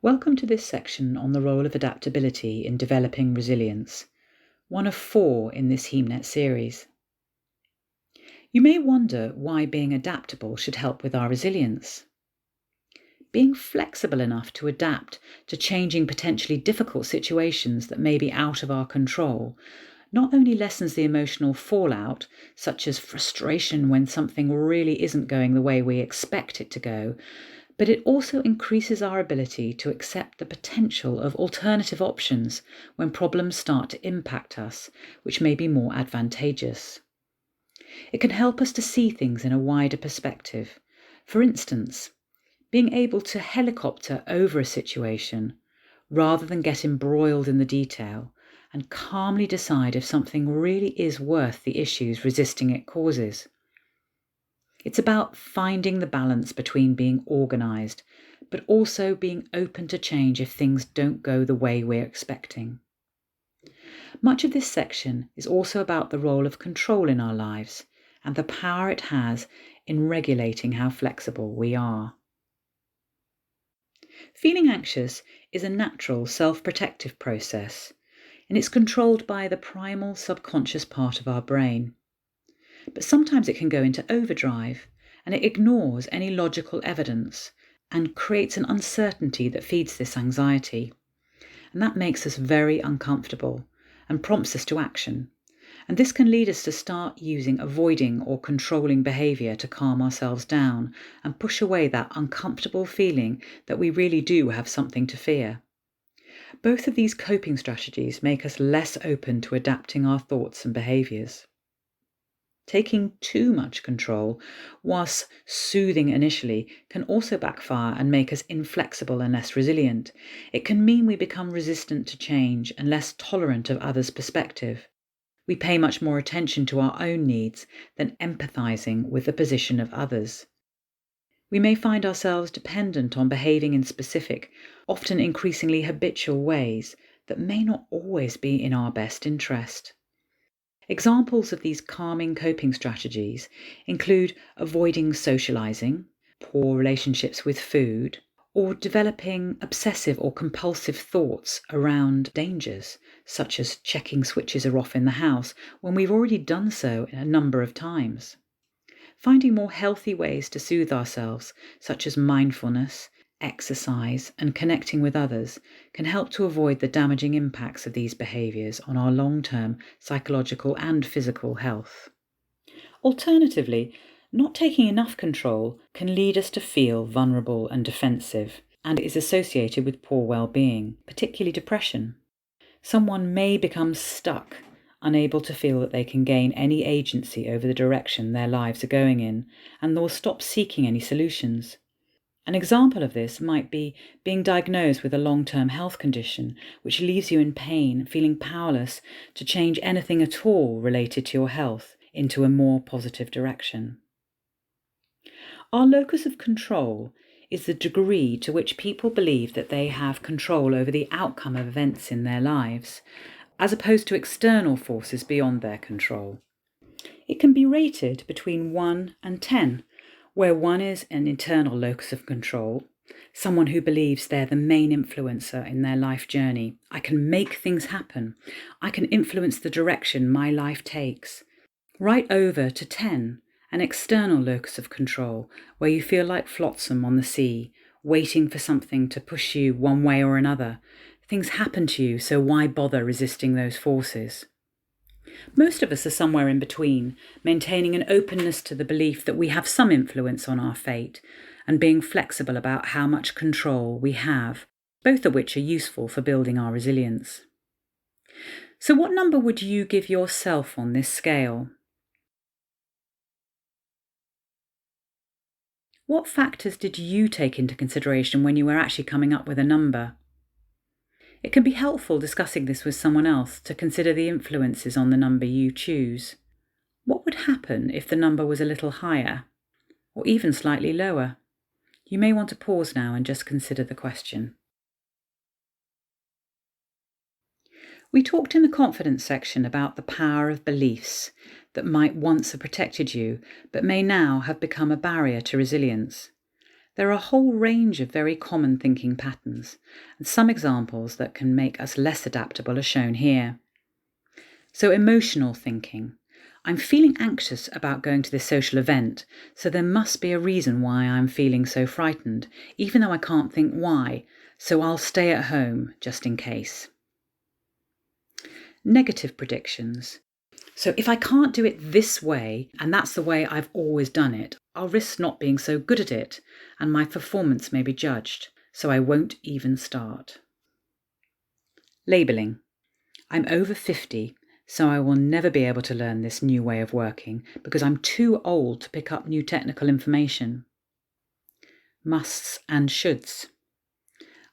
Welcome to this section on the role of adaptability in developing resilience, one of 4 in this HemeNet series. You may wonder why being adaptable should help with our resilience. Being flexible enough to adapt to changing potentially difficult situations that may be out of our control not only lessens the emotional fallout, such as frustration when something really isn't going the way we expect it to go, but it also increases our ability to accept the potential of alternative options when problems start to impact us, which may be more advantageous. It can help us to see things in a wider perspective. For instance, being able to helicopter over a situation rather than get embroiled in the detail and calmly decide if something really is worth the issues resisting it causes. It's about finding the balance between being organised, but also being open to change if things don't go the way we're expecting. Much of this section is also about the role of control in our lives and the power it has in regulating how flexible we are. Feeling anxious is a natural self-protective process, and it's controlled by the primal subconscious part of our brain. But sometimes it can go into overdrive, and it ignores any logical evidence and creates an uncertainty that feeds this anxiety. And that makes us very uncomfortable and prompts us to action. And this can lead us to start using avoiding or controlling behaviour to calm ourselves down and push away that uncomfortable feeling that we really do have something to fear. Both of these coping strategies make us less open to adapting our thoughts and behaviours. Taking too much control, whilst soothing initially, can also backfire and make us inflexible and less resilient. It can mean we become resistant to change and less tolerant of others' perspective. We pay much more attention to our own needs than empathising with the position of others. We may find ourselves dependent on behaving in specific, often increasingly habitual ways that may not always be in our best interest. Examples of these calming coping strategies include avoiding socialising, poor relationships with food, or developing obsessive or compulsive thoughts around dangers, such as checking switches are off in the house when we've already done so a number of times. Finding more healthy ways to soothe ourselves, such as mindfulness, exercise, and connecting with others, can help to avoid the damaging impacts of these behaviours on our long-term psychological and physical health. Alternatively, not taking enough control can lead us to feel vulnerable and defensive, and is associated with poor well-being, particularly depression. Someone may become stuck, unable to feel that they can gain any agency over the direction their lives are going in, and they'll stop seeking any solutions. An example of this might be being diagnosed with a long-term health condition, which leaves you in pain, feeling powerless to change anything at all related to your health into a more positive direction. Our locus of control is the degree to which people believe that they have control over the outcome of events in their lives, as opposed to external forces beyond their control. It can be rated between 1 and 10, where 1 is an internal locus of control, someone who believes they're the main influencer in their life journey. I can make things happen. I can influence the direction my life takes. Right over to 10, an external locus of control, where you feel like flotsam on the sea, waiting for something to push you one way or another. Things happen to you, so why bother resisting those forces? Most of us are somewhere in between, maintaining an openness to the belief that we have some influence on our fate, and being flexible about how much control we have, both of which are useful for building our resilience. So what number would you give yourself on this scale? What factors did you take into consideration when you were actually coming up with a number? It can be helpful discussing this with someone else to consider the influences on the number you choose. What would happen if the number was a little higher, or even slightly lower? You may want to pause now and just consider the question. We talked in the confidence section about the power of beliefs that might once have protected you, but may now have become a barrier to resilience. There are a whole range of very common thinking patterns, and some examples that can make us less adaptable are shown here. So, emotional thinking. I'm feeling anxious about going to this social event, so there must be a reason why I'm feeling so frightened, even though I can't think why, so I'll stay at home just in case. Negative predictions. So if I can't do it this way, and that's the way I've always done it, I'll risk not being so good at it, and my performance may be judged, so I won't even start. Labelling. I'm over 50, so I will never be able to learn this new way of working because I'm too old to pick up new technical information. Musts and shoulds.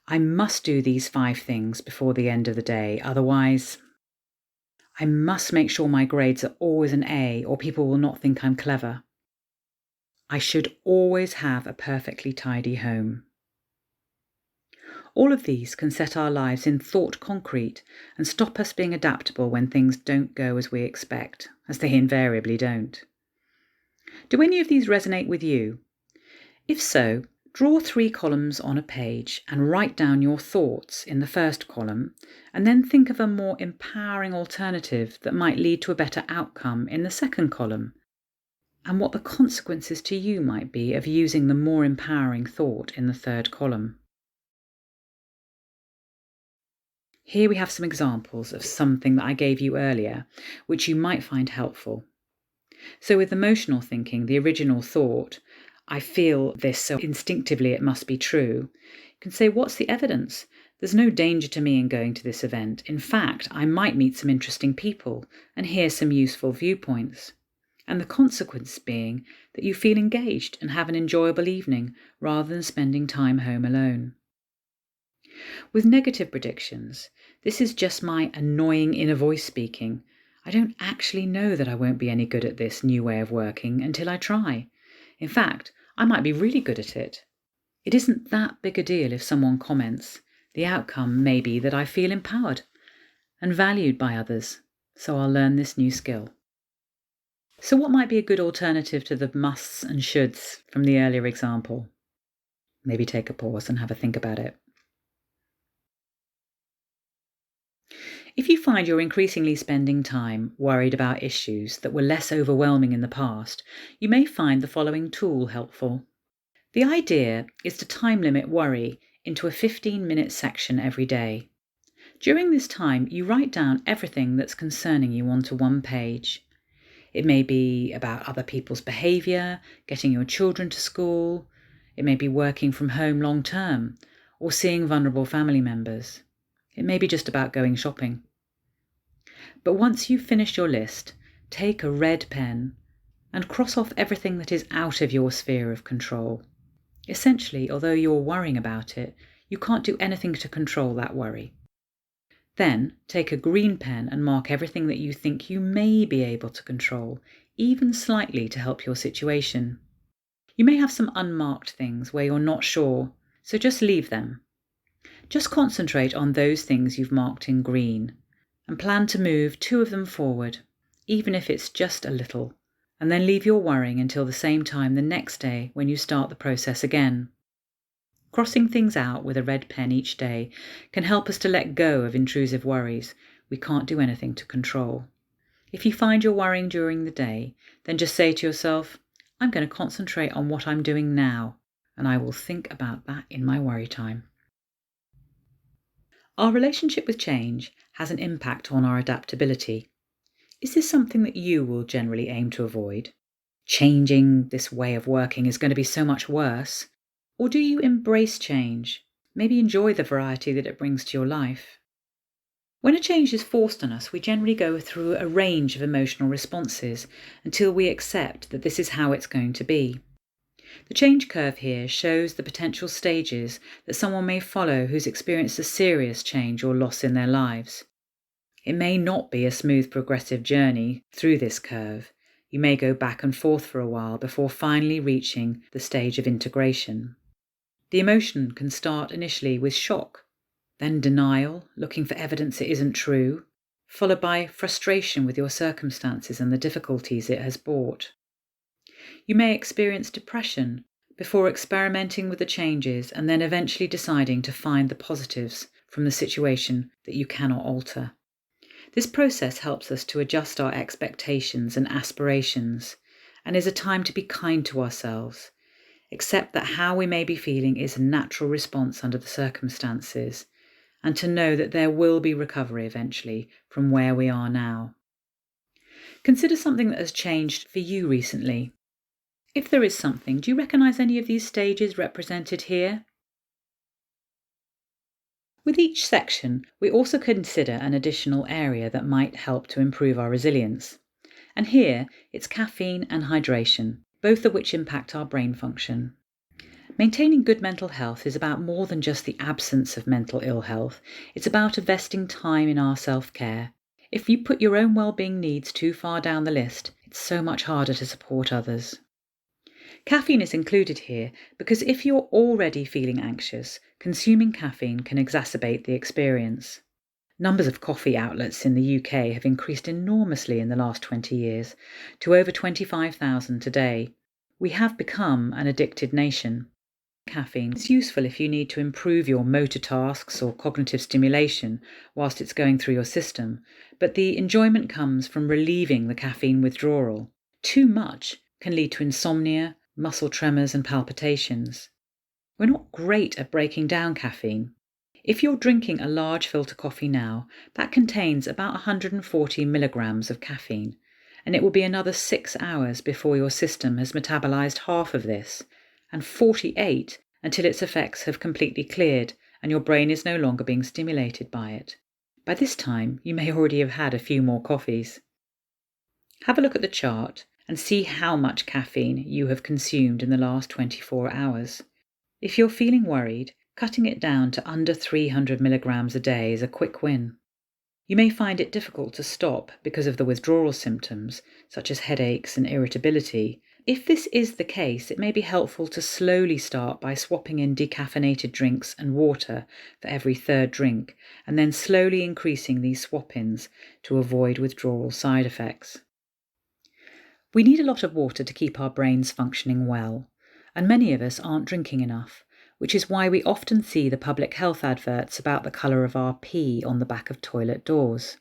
I must do these 5 things before the end of the day, otherwise I must make sure my grades are always an A or people will not think I'm clever. I should always have a perfectly tidy home. All of these can set our lives in thought concrete and stop us being adaptable when things don't go as we expect, as they invariably don't. Do any of these resonate with you? If so, draw 3 columns on a page and write down your thoughts in the first column, and then think of a more empowering alternative that might lead to a better outcome in the second column, and what the consequences to you might be of using the more empowering thought in the third column. Here we have some examples of something that I gave you earlier, which you might find helpful. So with emotional thinking, the original thought, I feel this, so instinctively it must be true, you can say, what's the evidence? There's no danger to me in going to this event. In fact, I might meet some interesting people and hear some useful viewpoints. And the consequence being that you feel engaged and have an enjoyable evening rather than spending time home alone. With negative predictions, this is just my annoying inner voice speaking. I don't actually know that I won't be any good at this new way of working until I try. In fact, I might be really good at it. It isn't that big a deal if someone comments. The outcome may be that I feel empowered and valued by others, so I'll learn this new skill. So what might be a good alternative to the musts and shoulds from the earlier example? Maybe take a pause and have a think about it. If you find you're increasingly spending time worried about issues that were less overwhelming in the past, you may find the following tool helpful. The idea is to time limit worry into a 15-minute section every day. During this time, you write down everything that's concerning you onto one page. It may be about other people's behaviour, getting your children to school. It may be working from home long term, or seeing vulnerable family members. It may be just about going shopping. But once you've finished your list, take a red pen and cross off everything that is out of your sphere of control. Essentially, although you're worrying about it, you can't do anything to control that worry. Then take a green pen and mark everything that you think you may be able to control, even slightly to help your situation. You may have some unmarked things where you're not sure, so just leave them. Just concentrate on those things you've marked in green and plan to move 2 of them forward, even if it's just a little, and then leave your worrying until the same time the next day when you start the process again. Crossing things out with a red pen each day can help us to let go of intrusive worries we can't do anything to control. If you find you're worrying during the day, then just say to yourself, I'm going to concentrate on what I'm doing now, and I will think about that in my worry time. Our relationship with change has an impact on our adaptability. Is this something that you will generally aim to avoid? Changing this way of working is going to be so much worse. Or do you embrace change? Maybe enjoy the variety that it brings to your life. When a change is forced on us, we generally go through a range of emotional responses until we accept that this is how it's going to be. The change curve here shows the potential stages that someone may follow who's experienced a serious change or loss in their lives. It may not be a smooth progressive journey through this curve. You may go back and forth for a while before finally reaching the stage of integration. The emotion can start initially with shock, then denial, looking for evidence it isn't true, followed by frustration with your circumstances and the difficulties it has brought. You may experience depression, before experimenting with the changes and then eventually deciding to find the positives from the situation that you cannot alter. This process helps us to adjust our expectations and aspirations and is a time to be kind to ourselves, accept that how we may be feeling is a natural response under the circumstances, and to know that there will be recovery eventually from where we are now. Consider something that has changed for you recently. If there is something, do you recognise any of these stages represented here? With each section, we also consider an additional area that might help to improve our resilience. And here, it's caffeine and hydration, both of which impact our brain function. Maintaining good mental health is about more than just the absence of mental ill health. It's about investing time in our self-care. If you put your own well-being needs too far down the list, it's so much harder to support others. Caffeine is included here because if you're already feeling anxious, consuming caffeine can exacerbate the experience. Numbers of coffee outlets in the UK have increased enormously in the last 20 years, to over 25,000 today. We have become an addicted nation. Caffeine is useful if you need to improve your motor tasks or cognitive stimulation whilst it's going through your system, but the enjoyment comes from relieving the caffeine withdrawal. Too much can lead to insomnia, muscle tremors and palpitations. We're not great at breaking down caffeine. If you're drinking a large filter coffee now, that contains about 140 milligrams of caffeine, and it will be another 6 hours before your system has metabolized half of this, and 48 until its effects have completely cleared and your brain is no longer being stimulated by it. By this time, you may already have had a few more coffees. Have a look at the chart and see how much caffeine you have consumed in the last 24 hours. If you're feeling worried, cutting it down to under 300 milligrams a day is a quick win. You may find it difficult to stop because of the withdrawal symptoms, such as headaches and irritability. If this is the case, it may be helpful to slowly start by swapping in decaffeinated drinks and water for every third drink, and then slowly increasing these swap-ins to avoid withdrawal side effects. We need a lot of water to keep our brains functioning well, and many of us aren't drinking enough, which is why we often see the public health adverts about the colour of our pee on the back of toilet doors.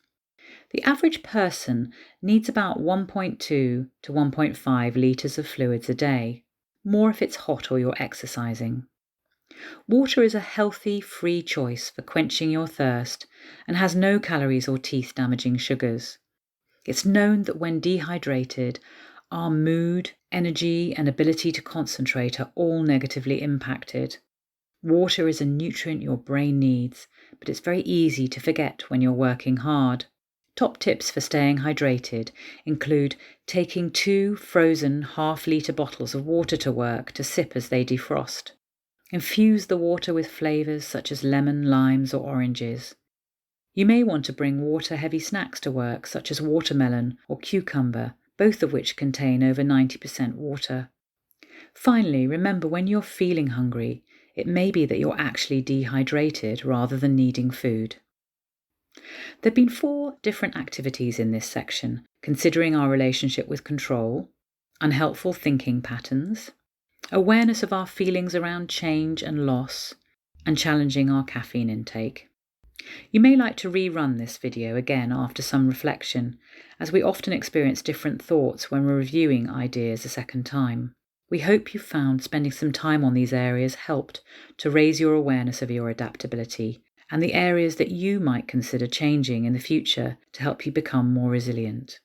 The average person needs about 1.2 to 1.5 litres of fluids a day, more if it's hot or you're exercising. Water is a healthy, free choice for quenching your thirst and has no calories or teeth-damaging sugars. It's known that when dehydrated, our mood, energy, and ability to concentrate are all negatively impacted. Water is a nutrient your brain needs, but it's very easy to forget when you're working hard. Top tips for staying hydrated include taking 2 frozen half-litre bottles of water to work to sip as they defrost. Infuse the water with flavours such as lemon, limes, or oranges. You may want to bring water-heavy snacks to work, such as watermelon or cucumber, both of which contain over 90% water. Finally, remember when you're feeling hungry, it may be that you're actually dehydrated rather than needing food. There have been 4 different activities in this section, considering our relationship with control, unhelpful thinking patterns, awareness of our feelings around change and loss, and challenging our caffeine intake. You may like to rerun this video again after some reflection, as we often experience different thoughts when we're reviewing ideas a second time. We hope you found spending some time on these areas helped to raise your awareness of your adaptability and the areas that you might consider changing in the future to help you become more resilient.